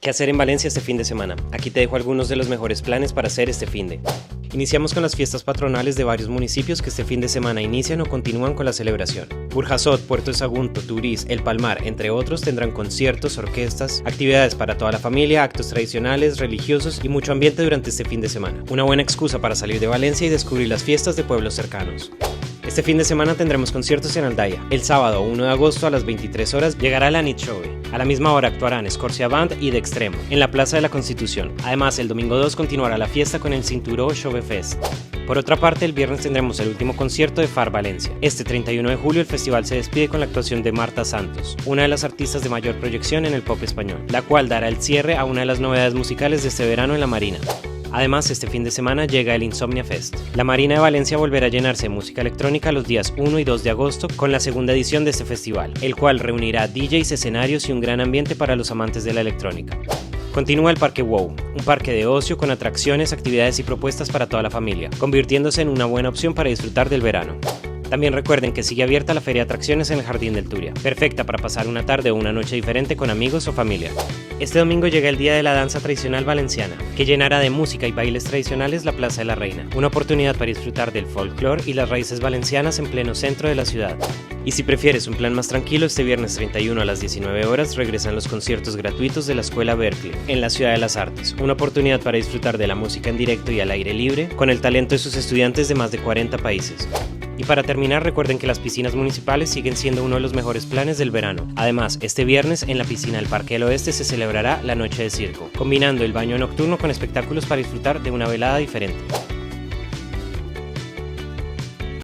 ¿Qué hacer en Valencia este fin de semana? Aquí te dejo algunos de los mejores planes para hacer este finde. Iniciamos con las fiestas patronales de varios municipios que este fin de semana inician o continúan con la celebración. Burjasot, Puerto de Sagunto, Turís, El Palmar, entre otros, tendrán conciertos, orquestas, actividades para toda la familia, actos tradicionales, religiosos y mucho ambiente durante este fin de semana. Una buena excusa para salir de Valencia y descubrir las fiestas de pueblos cercanos. Este fin de semana tendremos conciertos en Aldaya. El sábado 1 de agosto a las 23 horas llegará la Nit Shove. A la misma hora actuarán Scorcia Band y De Extremo, en la Plaza de la Constitución. Además, el domingo 2 continuará la fiesta con el Cinturó Shove Fest. Por otra parte, el viernes tendremos el último concierto de Far Valencia. Este 31 de julio el festival se despide con la actuación de Marta Santos, una de las artistas de mayor proyección en el pop español, la cual dará el cierre a una de las novedades musicales de este verano en la Marina. Además, este fin de semana llega el Insomnia Fest. La Marina de Valencia volverá a llenarse de música electrónica los días 1 y 2 de agosto con la segunda edición de este festival, el cual reunirá DJs, escenarios y un gran ambiente para los amantes de la electrónica. Continúa el Parque WOW, un parque de ocio con atracciones, actividades y propuestas para toda la familia, convirtiéndose en una buena opción para disfrutar del verano. También recuerden que sigue abierta la Feria de Atracciones en el Jardín del Turia, perfecta para pasar una tarde o una noche diferente con amigos o familia. Este domingo llega el Día de la Danza Tradicional Valenciana, que llenará de música y bailes tradicionales la Plaza de la Reina, una oportunidad para disfrutar del folclore y las raíces valencianas en pleno centro de la ciudad. Y si prefieres un plan más tranquilo, este viernes 31 a las 19 horas regresan los conciertos gratuitos de la Escuela Berkeley, en la Ciudad de las Artes, una oportunidad para disfrutar de la música en directo y al aire libre, con el talento de sus estudiantes de más de 40 países. Y para terminar, recuerden que las piscinas municipales siguen siendo uno de los mejores planes del verano. Además, este viernes en la piscina del Parque del Oeste se celebrará la Noche de Circo, combinando el baño nocturno con espectáculos para disfrutar de una velada diferente.